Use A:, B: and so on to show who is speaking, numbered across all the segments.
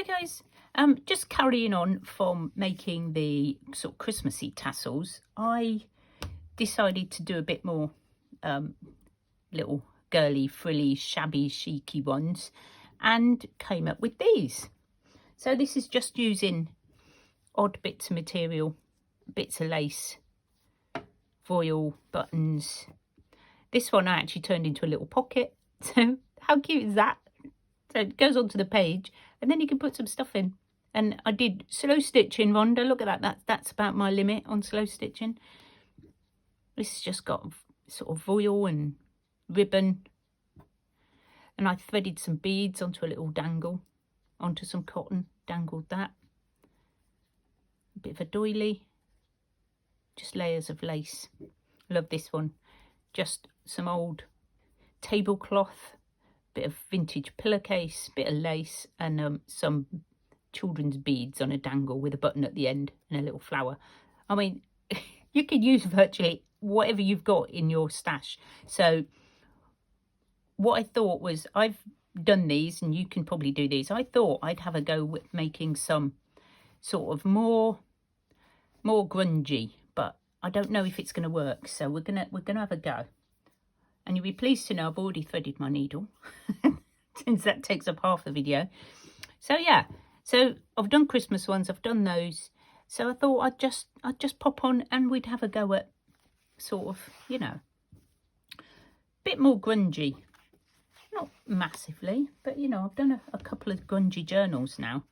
A: guys, just carrying on from making the sort of Christmassy tassels, I decided to do a bit more little girly, frilly, shabby, chicy ones, and came up with these. So this is just using odd bits of material, bits of lace, foil, buttons. This one I actually turned into a little pocket. So how cute is that? So it goes onto the page and then you can put some stuff in. And I did slow stitching, Rhonda. Look at that. That's about my limit on slow stitching. This has just got sort of foil and ribbon. And I threaded some beads onto a little dangle, onto some cotton, dangled that. A bit of a doily. Just layers of lace. Love this one. Just some old tablecloth, bit of vintage pillowcase, bit of lace, and some children's beads on a dangle with a button at the end and a little flower. I mean, you could use virtually whatever you've got in your stash. So what I thought was, I've done these and you can probably do these. I thought I'd have a go with making some sort of more grungy, but I don't know if it's going to work. So we're gonna have a go. And you'll be pleased to know I've already threaded my needle since that takes up half the video. So yeah, so I've done Christmas ones, I've done those. So I thought I'd just pop on and we'd have a go at sort of, you know, a bit more grungy. Not massively, but you know, I've done a couple of grungy journals now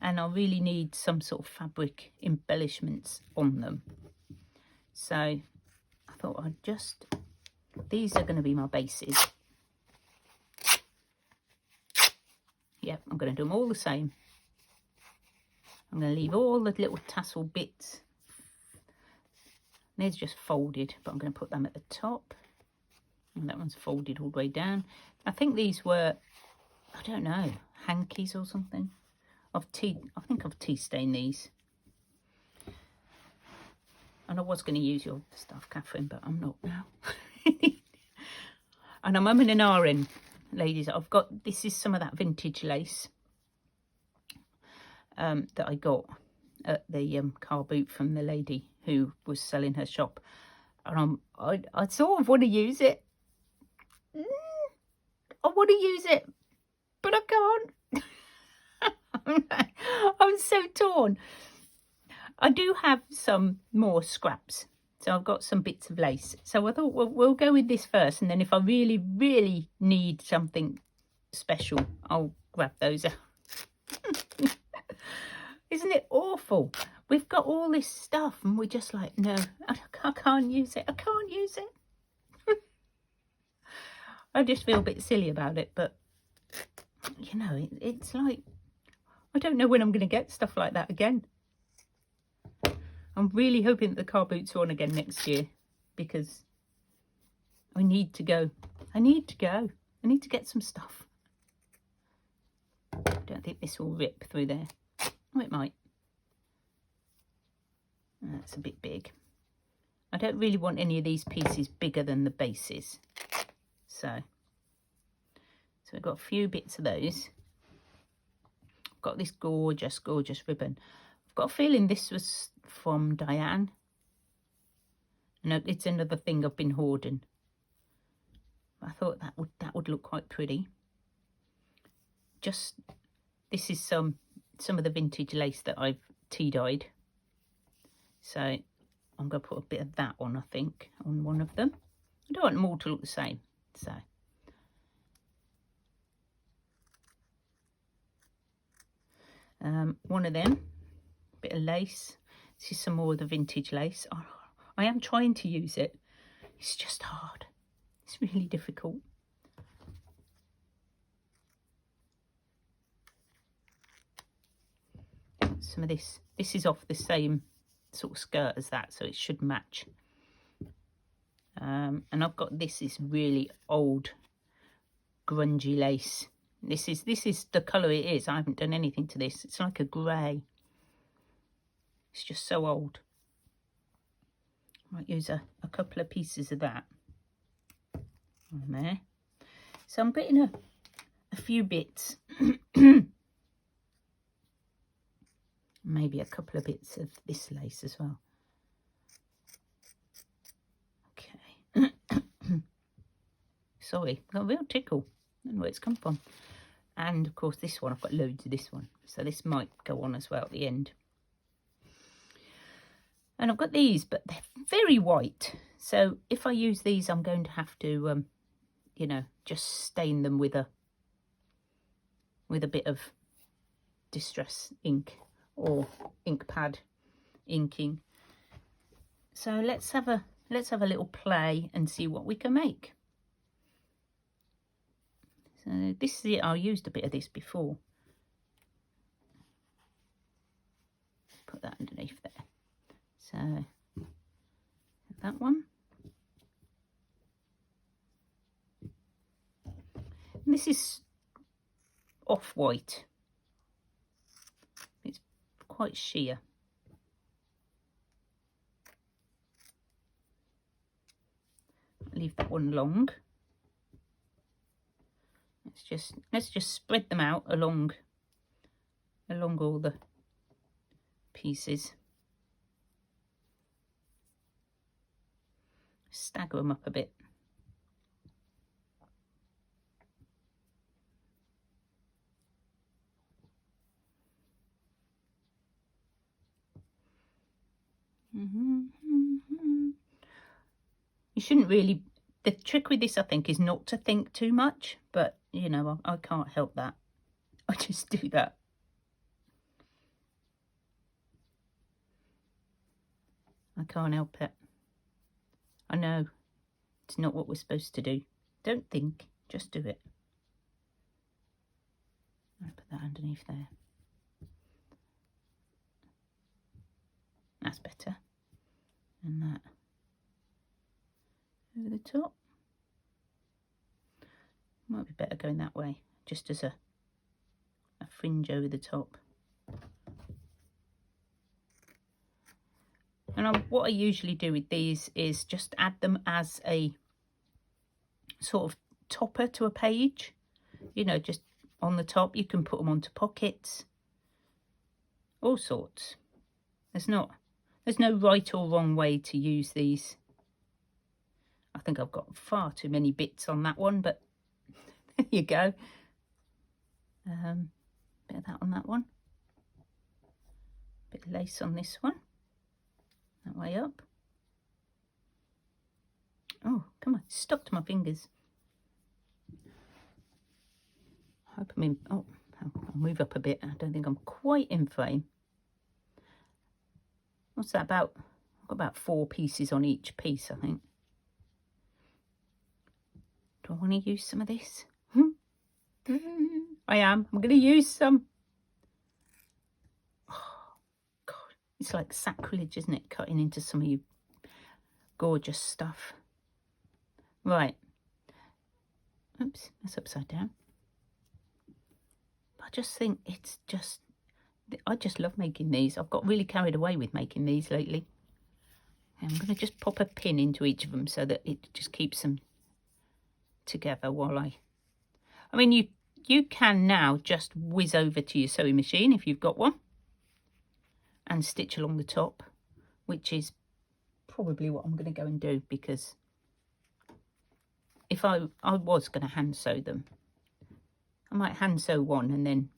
A: and I really need some sort of fabric embellishments on them. So I thought I'd just... These are going to be my bases. Yep, I'm going to do them all the same. I'm going to leave all the little tassel bits. These just folded, but I'm going to put them at the top. And that one's folded all the way down. I think these were, I don't know, hankies or something. I think I've tea stained these. And I was going to use your stuff, Catherine, but I'm not now. And I'm umming and ahhing, ladies. I've got, this is some of that vintage lace that I got at the car boot from the lady who was selling her shop. And I sort of want to use it. I want to use it, but I can't. I'm so torn. I do have some more scraps. So I've got some bits of lace. So I thought we'll go with this first. And then if I really, really need something special, I'll grab those out. Isn't it awful? We've got all this stuff and we're just like, no, I can't use it. I can't use it. I just feel a bit silly about it. But, you know, it's like, I don't know when I'm going to get stuff like that again. I'm really hoping that the car boots are on again next year because I need to go. I need to go. I need to get some stuff. I don't think this will rip through there. Oh, it might. That's a bit big. I don't really want any of these pieces bigger than the bases. So I've got a few bits of those. I've got this gorgeous, gorgeous ribbon. I've got a feeling this was from Diane. No, it's another thing I've been hoarding. I thought that would look quite pretty. Just, this is some of the vintage lace that I've tea dyed. So I'm going to put a bit of that on, I think, on one of them. I don't want them all to look the same. So one of them, bit of lace. This is some more of the vintage lace. Oh, I am trying to use it. It's just hard. It's really difficult. Some of this. This is off the same sort of skirt as that, so it should match. And I've got this really old grungy lace. This is the colour it is. I haven't done anything to this. It's like a grey. It's just so old. I might use a couple of pieces of that on there. So I'm getting a few bits Maybe a couple of bits of this lace as well. Okay. Sorry, got a real tickle. I don't know where it's come from. And of course this one, I've got loads of this one. So this might go on as well at the end. And I've got these, but they're very white. So if I use these, I'm going to have to, you know, just stain them with a bit of distress ink or ink pad inking. So let's have a little play and see what we can make. So this is it. I used a bit of this before. Put that underneath there. So that one. And this is off-white. It's quite sheer. Leave that one long. Let's just spread them out along all the pieces. Stagger them up a bit. You shouldn't really, the trick with this I think is not to think too much, but you know, I can't help that. I just do that. I can't help it. I know it's not what we're supposed to do. Don't think, just do it. I'll put that underneath there. That's better. And that over the top. Might be better going that way, just as a fringe over the top. And what I usually do with these is just add them as a sort of topper to a page. You know, just on the top. You can put them onto pockets. All sorts. There's no right or wrong way to use these. I think I've got far too many bits on that one, but there you go. Bit of that on that one. Bit of lace on this one. That way up. Oh, come on, stuck to my fingers. I hope I'm in. Oh, I'll move up a bit. I don't think I'm quite in frame. What's that about? I've got about 4 pieces on each piece, I think. Do I want to use some of this? I am. I'm going to use some. Oh, God. It's like sacrilege, isn't it? Cutting into some of your gorgeous stuff. Right. Oops, that's upside down. I just think it's just... I just love making these. I've got really carried away with making these lately. And I'm going to just pop a pin into each of them so that it just keeps them together while I mean, you can now just whiz over to your sewing machine if you've got one and stitch along the top, which is probably what I'm going to go and do, because if I was going to hand sew them, I might hand sew one and then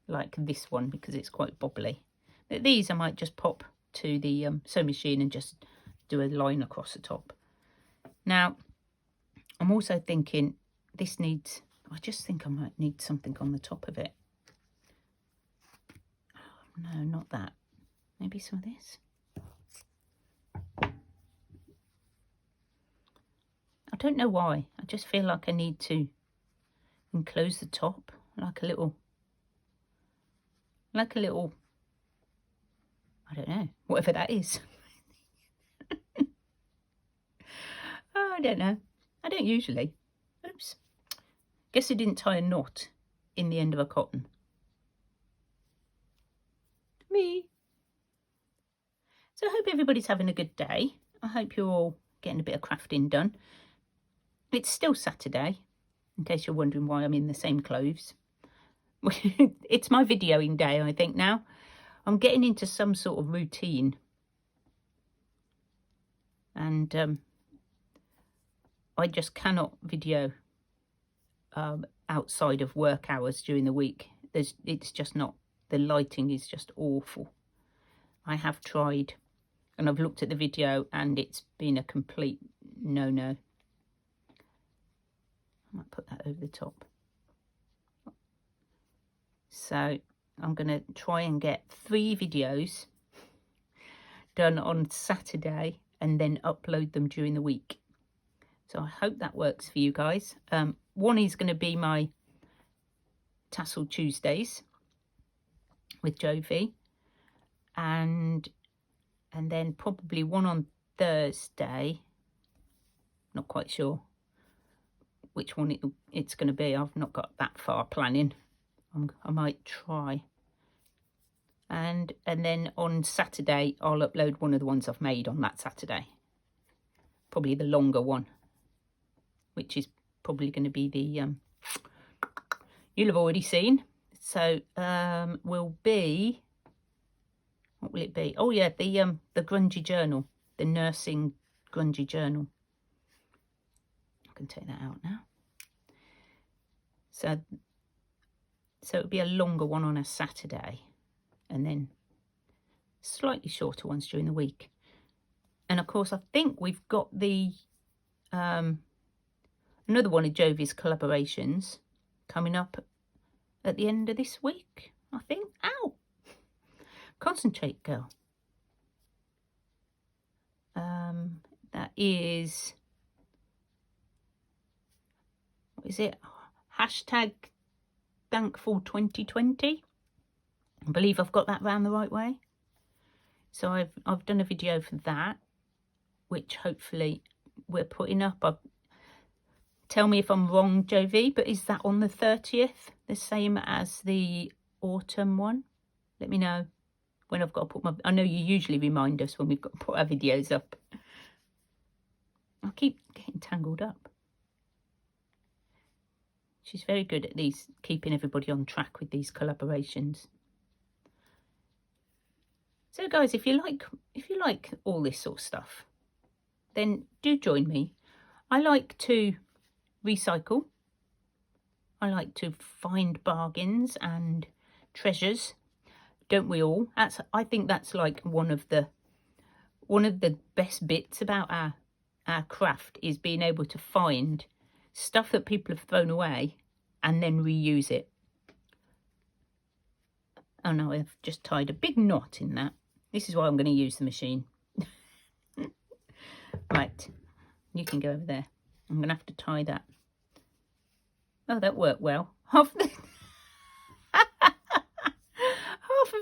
A: like this one because it's quite bobbly. But these I might just pop to the sewing machine and just do a line across the top. Now I'm also thinking this needs, I just think I might need something on the top of it. Oh, no, not that. Maybe some of this. I don't know why. I just feel like I need to enclose the top like a little, I don't know, whatever that is. Oh, I don't know. I don't usually. Oops. Guess I didn't tie a knot in the end of a cotton. Me. So I hope everybody's having a good day. I hope you're all getting a bit of crafting done. It's still Saturday, in case you're wondering why I'm in the same clothes. It's my videoing day, I think, now. I'm getting into some sort of routine, and I just cannot video outside of work hours during the week. It's just not, the lighting is just awful. I have tried and I've looked at the video and it's been a complete no-no. I might put that over the top. So I'm going to try and get 3 videos done on Saturday and then upload them during the week. So I hope that works for you guys. One is going to be my Tassel Tuesdays with Jovi, and then probably one on Thursday. Not quite sure which one it's going to be. I've not got that far planning. I might try. And then on Saturday I'll upload one of the ones I've made on that Saturday. Probably the longer one, which is probably going to be the you'll have already seen. So will be, what will it be? Oh yeah, the grungy journal, the nursing grungy journal. I can take that out now. So it'll be a longer one on a Saturday, and then slightly shorter ones during the week. And of course, I think we've got the another one of Jovi's collaborations coming up at the end of this week, I think. Ow! Concentrate, girl. That is, what is it? Hashtag Thankful 2020. I believe I've got that round the right way. So I've done a video for that, which hopefully we're putting up. Tell me if I'm wrong, Jovi, but is that on the 30th, the same as the autumn one? Let me know when I've got to put my... I know you usually remind us when we've got to put our videos up. I keep getting tangled up. She's very good at these, keeping everybody on track with these collaborations. So guys, if you like all this sort of stuff, then do join me. I like to recycle. I like to find bargains and treasures. Don't we all? I think that's like one of the best bits about our craft, is being able to find stuff that people have thrown away and then reuse it. Oh no, I've just tied a big knot in that. This is why I'm going to use the machine. Right, you can go over there. I'm going to have to tie that. Oh, that worked well. Half of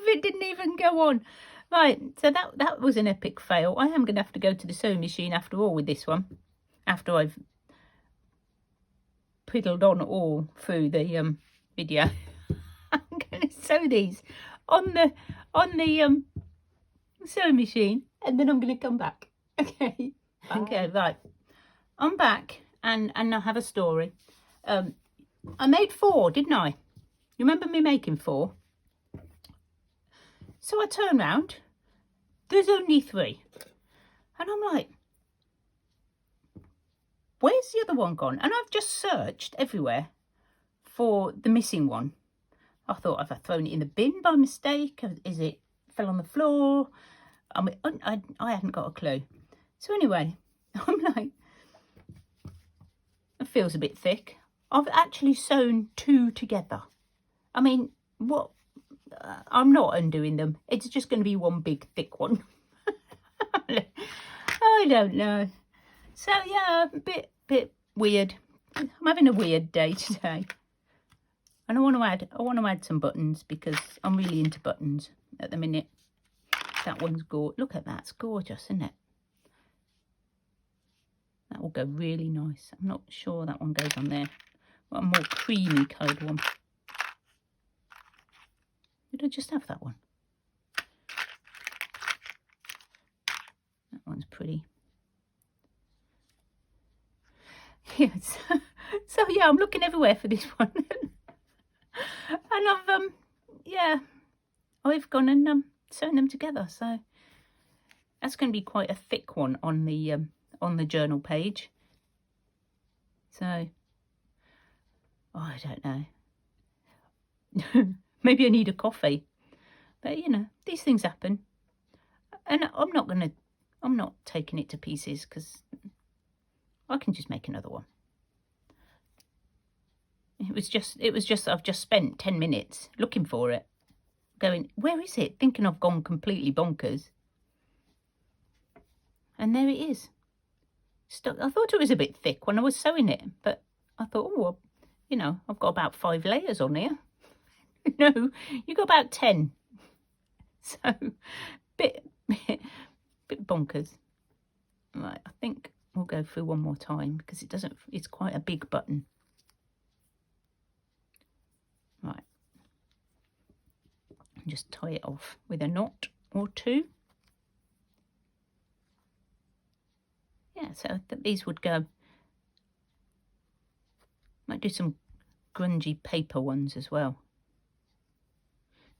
A: it didn't even go on. Right, so that was an epic fail. I am going to have to go to the sewing machine after all with this one, after I've piddled on all through the video. I'm going to sew these on the sewing machine, and then I'm going to come back. Okay. Okay, right. I'm back, and I have a story. I made 4, didn't I? You remember me making 4? So I turn round, there's only 3. And I'm like, where's the other one gone? And I've just searched everywhere for the missing one. I thought, have I thrown it in the bin by mistake? Is it fell on the floor? I mean, I hadn't got a clue. So anyway, I'm like, it feels a bit thick. I've actually sewn 2 together. I mean, what? I'm not undoing them. It's just going to be one big thick one. I don't know. So yeah, a bit weird. I'm having a weird day today. And I want to add some buttons, because I'm really into buttons at the minute. That one's gorgeous. Look at that, it's gorgeous, isn't it? That will go really nice. I'm not sure that one goes on there. Got a more creamy coloured one. Did I just have that one? That one's pretty. Yes. So yeah, I'm looking everywhere for this one. And I've yeah, I've gone and sewn them together. So that's going to be quite a thick one on the journal page. So, oh, I don't know. Maybe I need a coffee. But, you know, these things happen. And I'm not taking it to pieces because I can just make another one. It was just I've just spent 10 minutes looking for it. Going, where is it? Thinking I've gone completely bonkers. And there it is. I thought it was a bit thick when I was sewing it, but I thought, oh, well, you know, I've got about 5 layers on here. No, you got about 10. So, bit bonkers. Right, I think we'll go through one more time because it's quite a big button. Right. Just tie it off with a knot or two. Yeah, so these would go. Might do some grungy paper ones as well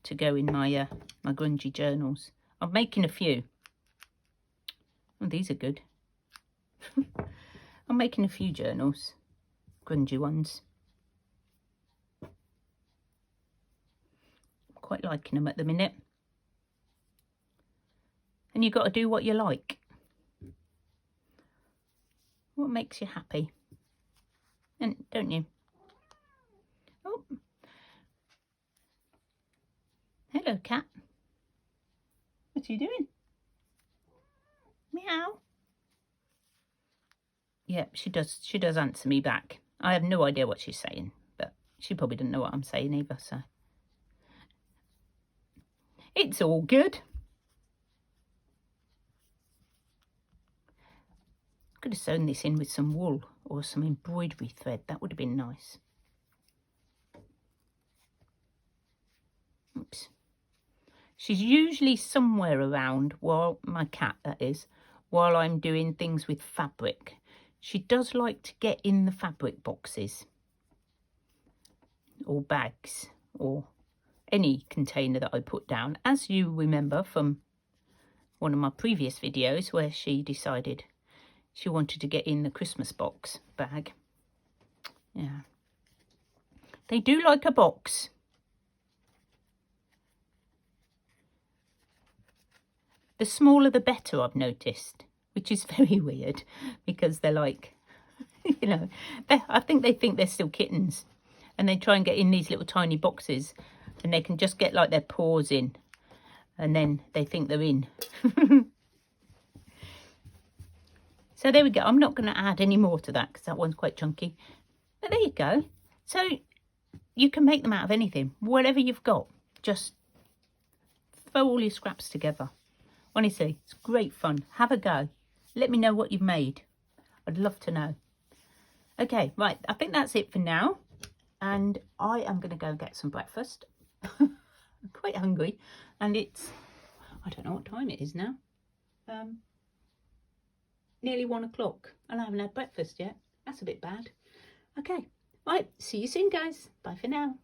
A: to go in my my grungy journals. I'm making a few. Oh, these are good. I'm making a few journals, grungy ones. I'm quite liking them at the minute. And you've got to do what you like. What makes you happy? And don't you? Oh. Hello, cat. What are you doing? Meow. Yeah, she does answer me back. I have no idea what she's saying, but she probably doesn't know what I'm saying either, so. It's all good. Could have sewn this in with some wool or some embroidery thread. That would have been nice. Oops. She's usually somewhere around, while my cat, that is, while I'm doing things with fabric. She does like to get in the fabric boxes or bags or any container that I put down, as you remember from one of my previous videos where she decided she wanted to get in the Christmas box bag. Yeah. They do like a box. The smaller the better, I've noticed, which is very weird because they're like, you know, I think they think they're still kittens and they try and get in these little tiny boxes and they can just get like their paws in and then they think they're in. So there we go. I'm not going to add any more to that because that one's quite chunky. But there you go. So you can make them out of anything, whatever you've got. Just throw all your scraps together. Honestly, it's great fun. Have a go. Let me know what you've made. I'd love to know. Okay, right. I think that's it for now. And I am going to go and get some breakfast. I'm quite hungry. And it's, I don't know what time it is now. Nearly 1 o'clock. And I haven't had breakfast yet. That's a bit bad. Okay, right. See you soon, guys. Bye for now.